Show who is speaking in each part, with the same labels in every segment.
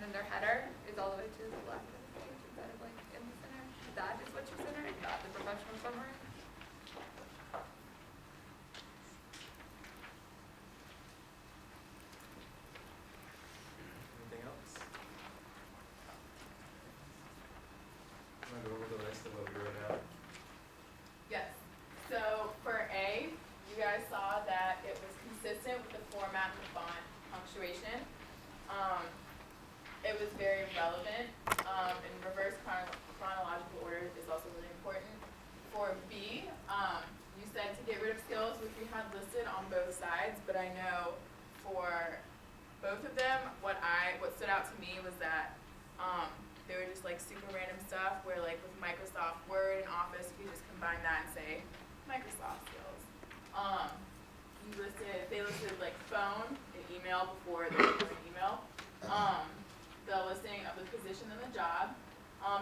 Speaker 1: then their header is all the way to the left of the page instead of like in the center. That is what you center, not the professional summary.
Speaker 2: Anything else? I'm going to go over the list of what we wrote out.
Speaker 3: Yes. So for A, you guys saw that it was consistent with the format and the font punctuation. It was very relevant. In reverse chronological order is also really important. For B, you said to get rid of skills, which we had listed on both sides, but I know for both of them, what stood out to me was that they were just like super random stuff where like with Microsoft Word and Office, you could just combine that and say Microsoft skills. They listed like phone and email before they were doing email. The listing of the position and the job.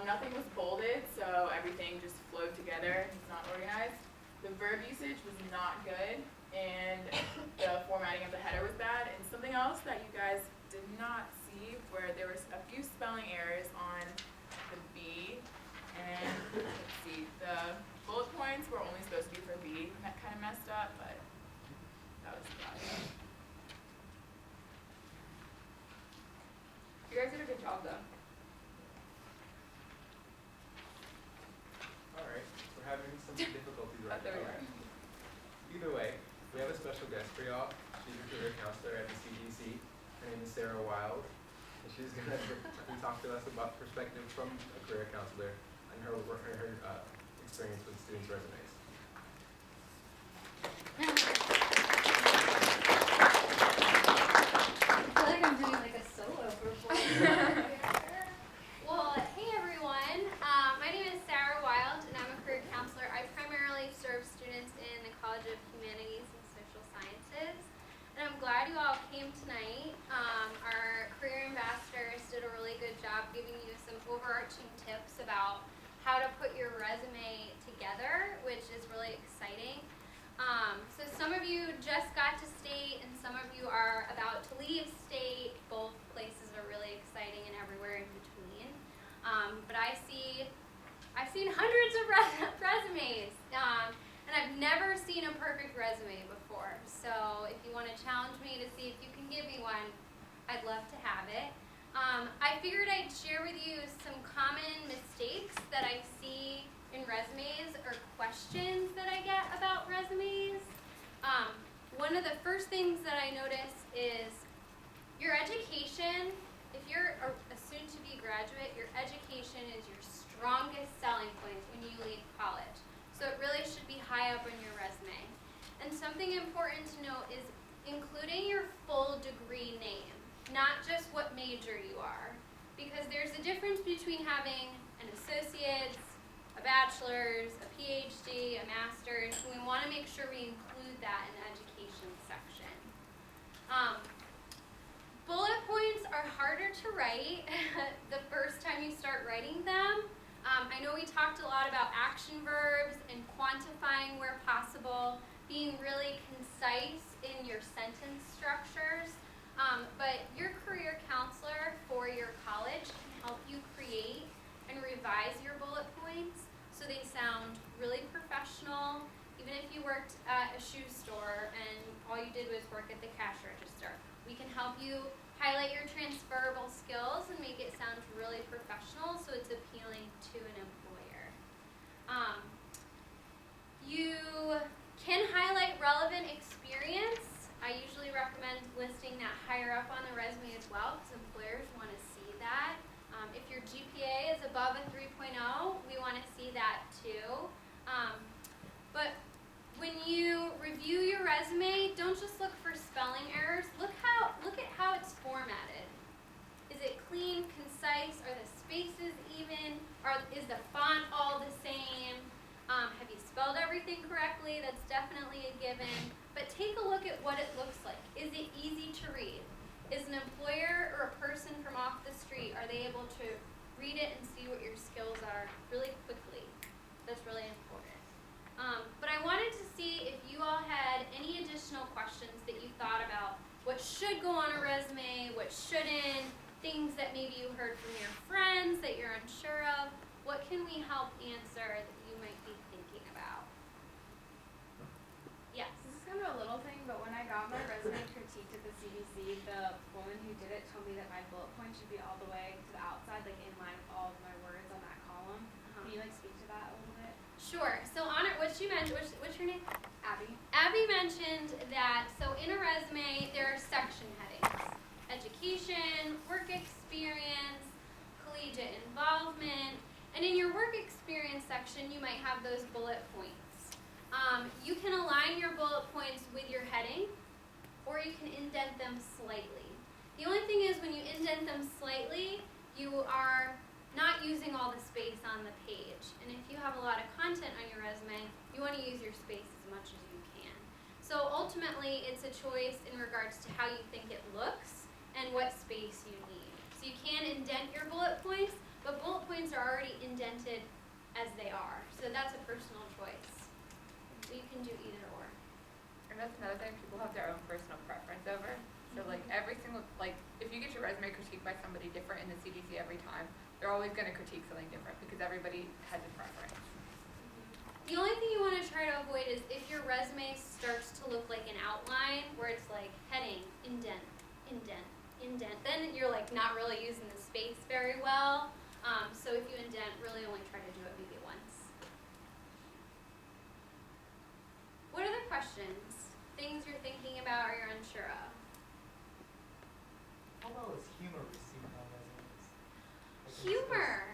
Speaker 3: Nothing was bolded, so everything just flowed together. It's not organized. The verb usage was not good, and the formatting of the header was bad. And something else that you guys did not see, where there was a few spelling errors on the B, and let's see, the bullet points were only supposed to be for B. That kind of messed up, but that was about it.
Speaker 1: You guys did a good job though.
Speaker 2: Alright, we're having some difficulties right
Speaker 1: There we
Speaker 2: now.
Speaker 1: are.
Speaker 2: Either way, we have a special guest for y'all. She's a career counselor at the CDC. Her name is Sarah Wild. And she's going to talk to us about perspective from a career counselor and her experience with students' resumes.
Speaker 4: I feel like I'm doing like a solo performance. Well, hey everyone. My name is Sarah Wild, and I'm a career counselor. I primarily serve students in the College of Humanities and Social Sciences. And I'm glad you all came tonight. Our career ambassadors did a really good job giving you some overarching tips about how to put your resume together, which is really exciting. So some of you just got to state, and some of you are about to leave state. Both places are really exciting, and everywhere in between. But I've seen hundreds of resumes, and I've never seen a perfect resume before. So if you want to challenge me to see if you can give me one, I'd love to have it. I figured I'd share with you some common mistakes that I see in resumes or questions that I get about resumes. One of the first things that I notice is your education. If you're a soon-to-be graduate, your education is your strongest selling point when you leave college. So it really should be high up on your resume. And something important to note is including your full degree name, not just what major you are. Because there's a difference between having an associate's, a bachelor's, a PhD, a master's, and we want to make sure we include that in the education section. Bullet points are harder to write the first time you start writing them. I know we talked a lot about action verbs and quantifying where possible, being really concise in your sentence structures. But your career counselor for your college can help you create and revise your bullet points so they sound really professional. Even if you worked at a shoe store and all you did was work at the cash register, we can help you highlight your transferable skills and make it sound really professional so it's appealing to an employer. You can highlight relevant experience. I usually recommend listing that higher up on the resume as well because employers want to see that. If your GPA is above a 3.0, we want to see that too. But when you review your resume, don't just look for spelling errors. Look at how it's formatted. Is it clean, concise? Are the spaces even? Is the font all the same? Have you spelled everything correctly? That's definitely a given. But take a look at what it looks like. Is it easy to read? Is an employer or a person from off the street, are they able to read it and see what your skills are really quickly? That's really important. But I wanted to see if you all had any additional questions that you thought about. What should go on a resume, what shouldn't, things that maybe you heard from your friends that you're unsure of. What can we help answer that you might be thinking about? Yes.
Speaker 5: This is kind of a little thing, but when I got my resume critiqued at the CDC, the woman who did it told me that my bullet point should be all the way to the outside, like in line with all of my words on that column. Can you like speak to that a little bit?
Speaker 4: Sure. So on it, what she mentioned, what's your name?
Speaker 5: Abby.
Speaker 4: Abby mentioned that, so in a resume, there are section headings. Education, work experience, collegiate involvement, and in your work experience section, you might have those bullet points. You can align your bullet points with your heading, or you can indent them slightly. The only thing is when you indent them slightly, you are not using all the space on the page. And if you have a lot of content on your resume, you want to use your space as much as you can. So ultimately, it's a choice in regards to how you think it looks and what space you need. So you can indent your bullet points, but bullet points are already indented as they are. So that's a personal choice. So you can do either or.
Speaker 1: And that's another thing, people have their own personal preference over. So like every single, like if you get your resume critiqued by somebody different in the CDC every time, they're always going to critique something different because everybody has a preference.
Speaker 4: The only thing you want to try to avoid is if your resume starts to look like an outline where it's like heading, indent, indent, indent, then you're like not really using the space very well. So if you indent, really only try to do it maybe once. What other questions? Things you're thinking about or you're unsure of?
Speaker 6: How well is humor received on resumes? Like,
Speaker 4: Humor.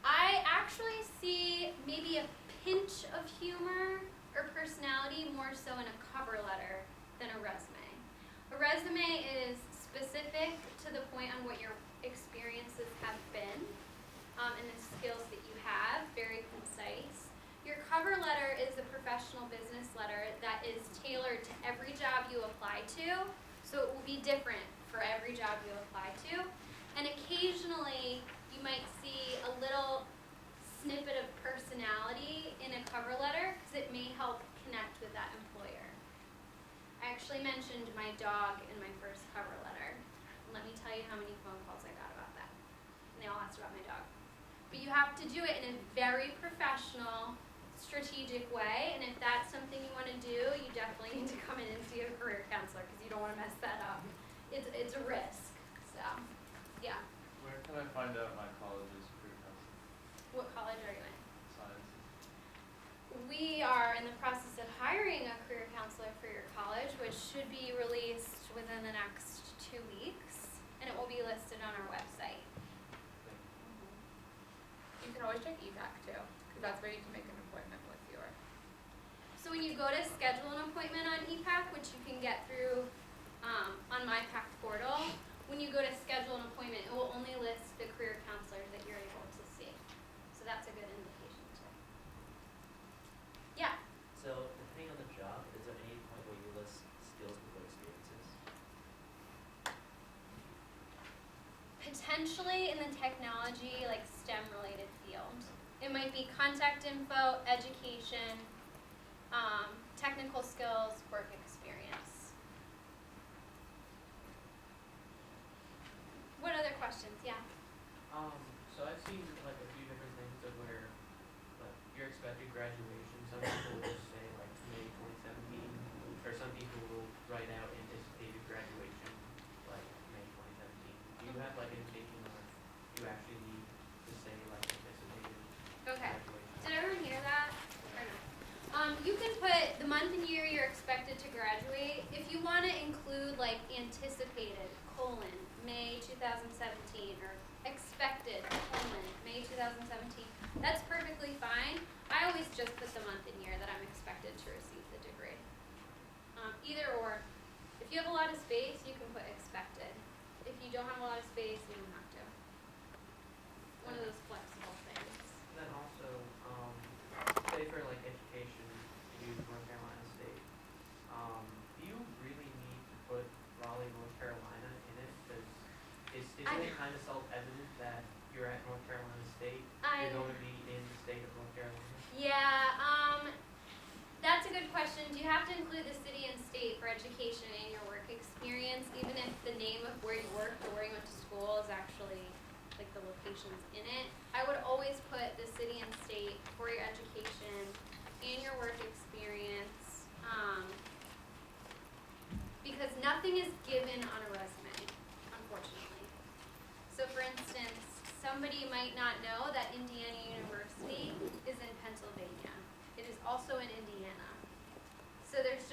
Speaker 4: I actually see maybe a pinch of humor or personality more so in a cover letter than a resume. A resume is specific to the point on what your experiences have been and the skills that you have, very concise. Your cover letter is a professional business letter that is tailored to every job you apply to, so it will be different for every job you apply to. And occasionally, you might see a little snippet of personality in a cover letter because it may help connect with that employer. I actually mentioned my dog in my first cover letter. Let me tell you how many phone calls I got about that. And they all asked about my dog. But you have to do it in a very professional, strategic way, and if that's something you want to do, you definitely need to come in and see a career counselor because you don't want to mess that up. It's a risk. So, yeah.
Speaker 7: Where can I find out my college's career counseling?
Speaker 4: What college are you in?
Speaker 7: Science.
Speaker 4: We are in the process of hiring a career counselor for your college, which should be released within the next 2 weeks, and it will be listed on our website.
Speaker 1: You can always check EPAC too, because that's where you can make an appointment with your.
Speaker 4: So when you go to schedule an appointment on EPAC, which you can get through on MyPAC portal, when you go to schedule an appointment, it will only list the career counselors that you're able to see. So that's a good indication too. Yeah.
Speaker 8: So, depending on the job, is there any point where you list skills before experiences?
Speaker 4: Potentially in the technology, like STEM related field. It might be contact info, education, technical skills, work experience. What other questions? Yeah.
Speaker 9: So I've seen like a few different things of where like your expected graduation, some people will just say like May 2017, or some people will write out anticipated graduation like May 2017. Do you have like indication or you actually need to say like anticipated
Speaker 4: Okay.
Speaker 9: graduation?
Speaker 4: Did everyone hear that? Or no? You can put the month and year you're expected to graduate. If you want to include like anticipated, May 2017, or expected, May 2017, that's perfectly fine. I always just put the month and year that I'm expected to receive the degree. Either or. If you have a lot of space, you can put expected. If you don't have a lot of space, you don't have to. One of those flexible things.
Speaker 9: Then also, say for like education, you use North Carolina State. Do you really need to put Raleigh, North Carolina in it? Because isn't it kind of self-evident that you're at North Carolina State? You're going to be in the state of North Carolina?
Speaker 4: Yeah, that's a good question. Do you have to include the city and state for education in your work experience? experience, even if the name of where you worked or where you went to school is actually like the locations in it, I would always put the city and state for your education and your work experience, because nothing is given on a resume, unfortunately. So for instance, somebody might not know that Indiana University is in Pennsylvania. It is also in Indiana. So there's